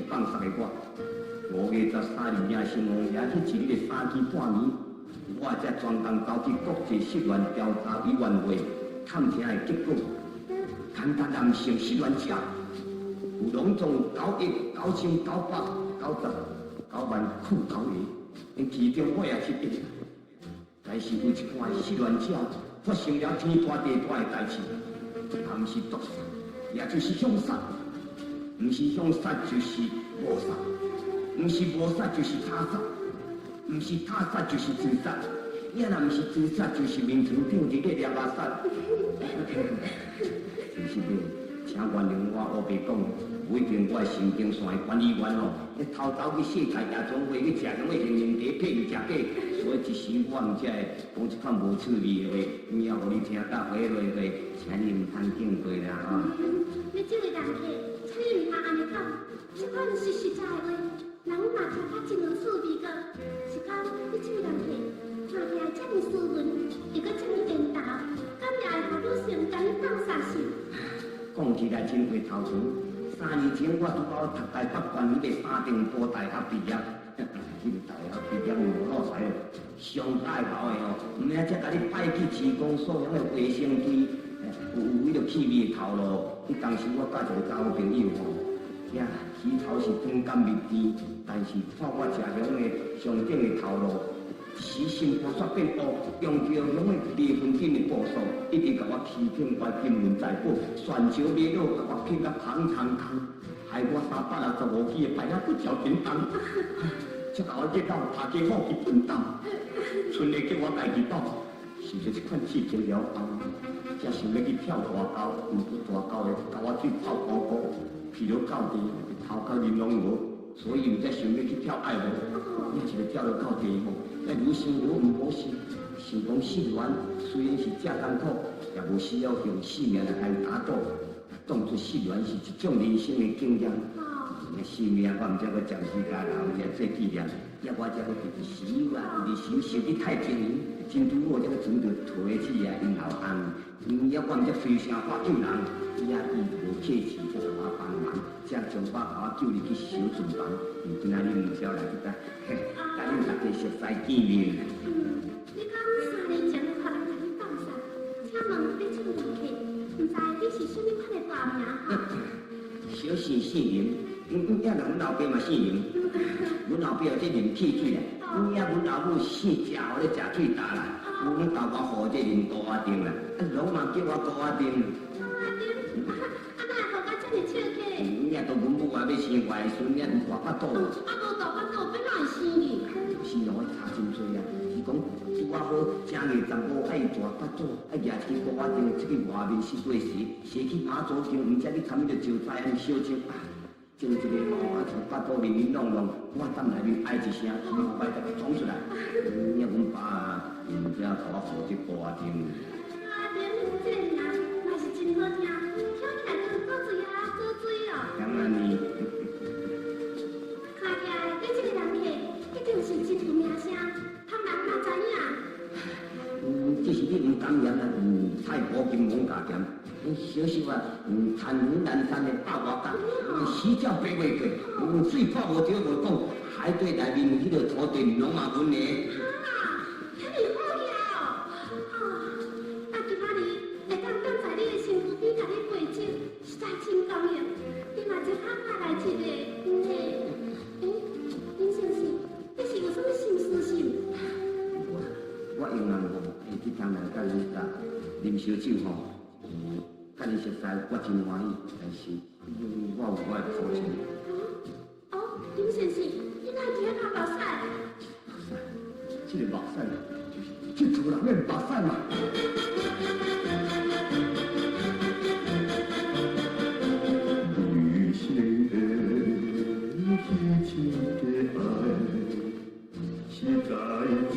放杀的我，5月13日迎新王爷去治理3期半年，我才专工交去国际失联调查委员会探听的结果，简单男性失联者有拢总919,990,9万9万9元，其中我也是一个。但是有一款失联者发生了天大地大的代志，不是毒杀，也就是凶杀。不是凶杀就是谋杀，不是谋杀就是他杀，不是他杀就是自杀，也若不是自杀就是面床顶一个抓啊杀。就是的，请原谅我黑白讲，每天我神经线的管理员哦，偷走去洗菜夜总会去食什么零零茶配鱼食粿，所以一时我唔才会讲一款无趣味的话，以后互你听到回落去，请你唔通敬过啦吼。你这位人客。你唔通安尼讲，这款是实在的话，人嘛听较真有趣味个。是讲你这人客，若听这么斯文，又搁这么颠倒，敢也会互女性甲你放杀死？讲起来真会头疼。3年前我拄好读台北关于的3重坡大学毕业，这个大学毕业无好彩哦，上歹头的哦，唔免才甲你摆去职工所养的卫生机。有迄个气味的头路，迄当时我甲一个交朋友吼，呀，起头是天干日甜，但是看我食香的上顶的头路，时心肝煞变乌，用着香的离婚金的步数，一直甲我欺骗我金轮财宝，全球买落甲我骗甲空空空，害我365支的牌仔不交叮当，才甲我接到大家伙去奋斗，剩的叫我家己斗，是这款刺激了后。才想要去跳大沟，毋过大沟的甲我去泡高高，去了到地，头壳忍拢无，所以毋才想要去跳爱河。也是个跳了到地吼，那愈想愈毋好势，想讲失恋虽然是正艰苦，也无需要用性命来打赌，当作失恋是一种人生的经验。生命我毋才阁暂时甲留下做纪念，也我才阁伫时啊，伫时受你太平年，真拄好才阁船着推起啊，因后翁。也我毋才随声发救人，也伊无客气，才甲我帮忙，才将我甲我救入去小船房。今仔日毋少来去甲，甲恁大家熟悉见面。你讲3年前互人甲你放杀，请问你这位人客，毋知你是什么款的大名哈？小姓林。也阮老爸嘛姓林，阮老爸有这林汽水啊，也阮老母姓谢，互咧食水大啦，阮豆我号这林高阿丁啦，拢嘛叫我高阿丁。高阿丁，哪会互到这么笑客？也都阮母也要生外孙，也无大巴肚。无大巴肚，要哪会生哩？是咯，差真多啊！是讲拄啊好，正月15爱大巴肚，夜去高阿丁出去外面食过时，先去马祖场，毋知你参与着招待安小酒啊。就一个我从巴肚面面弄弄，我等内面哀一声，奇怪就闯出来。也阮爸唔知甲我负责高阿丁。高阿丁，这个名嘛是真好听，听你唔敢念啊，太保金王家店，小小啊，贪云南山的百外角，死鸟飞袂过，水泡无着无讲，海底内面迄个土地拢嘛阮的。啊，遐尼好呀哦！啊，今仔日会当等在你的身躯边，甲你陪酒，实在真高兴。你嘛一趟派来一个，林先生，你是有啥物心事是？我用人吼，去听人甲你甲啉烧酒吼，甲你熟悉，我真欢喜，但是我有我的苦情。哦，林先生，你哪会听他目屎？这个目屎，就是这厝人的目屎嘛。女性的激情的爱，实在真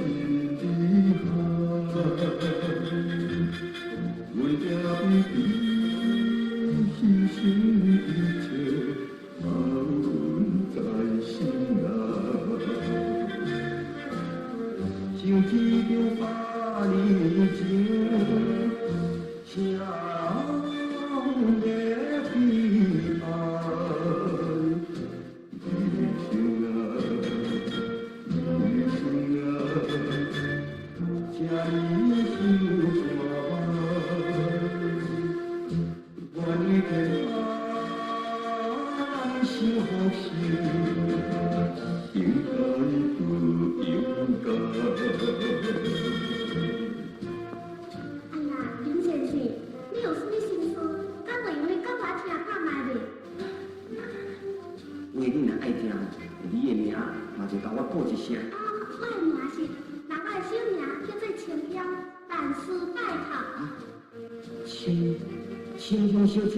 厉害。为了你牺牲一切，放阮在心内。像天中百年情，相的悲哀。女性啊，女性啊，这一生我愿天堂幸福时，应该不应该？哎呀，林先生，你有啥物心事？敢袂用你讲我听看卖袂？为你若爱听，你的名嘛就甲我报一声。我的名是，人我的小名叫做青香，万事拜托。青香小姐，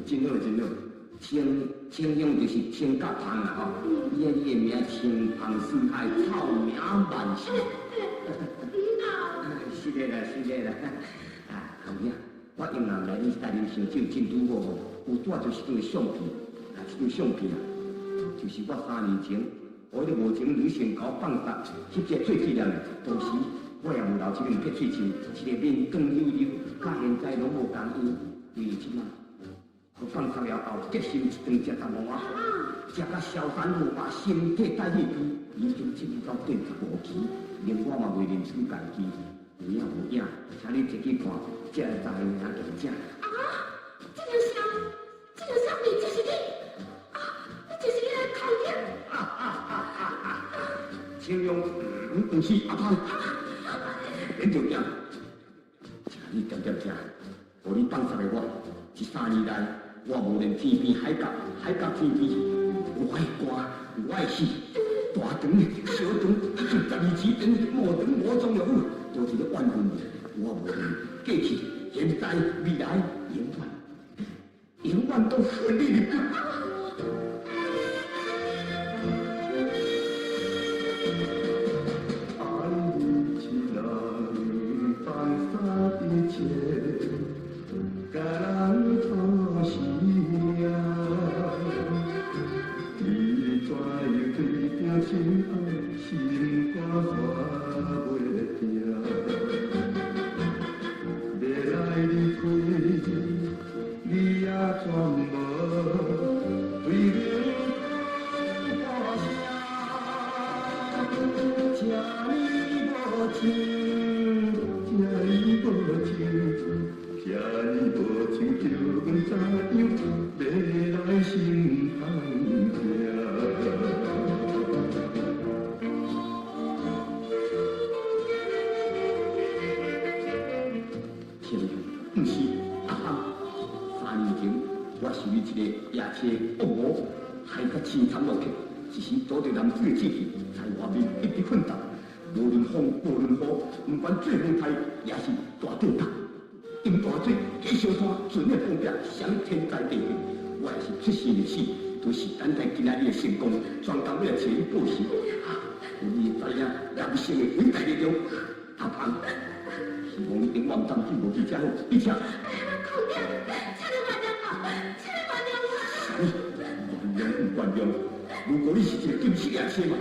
真好真好。青香就是青甲芳啊吼，你的名青芳四海，草名万世。是的啦，是的啦。啊，后壁我用人来你带恁烧酒，真拄好吼，有带着一张相片，这张相片啊，就是我3年前，我迄个无情女性搞放杀，翕个做纪念的。当时我也有留一两撇喙鬚，一个面光溜溜，甲现在拢无共样，因为即马我放杀了后，结心一顿食淡薄仔，食甲消散如花，身体带气机，已经进入到第15期，连我嘛袂认真家己。有影无影，请你摕去看，才会知影名就正。啊，这张相片就是你，你就是你的头家。青龙，不是阿芳，免着惊，请你点点听，互你放杀的我，这3年来，我无论天边海角，海角天边，我的歌，我的戏，大长小长，一直12支长，无长无中了舞，都是个万分，我无论过去、现在、未来，永远都顺利的。爱你起来，放下一切，甲人讨喜命。你怎样对着情爱，心肝煞袂定？要来你陪，你也全无对面讲声。这呢无情，这呢无情，这呢无情，叫阮怎样要来心通听？青龙，不是阿芳。3年前，我是你一个夜车恶魔，害甲青潭落去，一时遭到男子的志气，在外面一直奋斗。无论风，无论雨，不管最风台也是大吊打。饮大水，加烧炭，全力碰壁，想天灾地变。我也是出生入死，都是等待今仔日的成功，专工要来找你报仇。你知影人生的伟大力量，阿芳，希望你永远当记无记遮好，一切。头家，请你原谅我，请你原谅我。原谅不原谅？如果你是一个金丝野车嘛，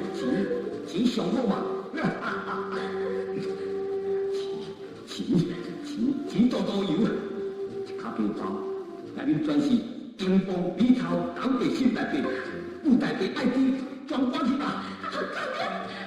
钱上好嘛。钱多多油，一卡皮包，内面全是金光米草、九地心内底，不代表爱知全关去吧。好感恩。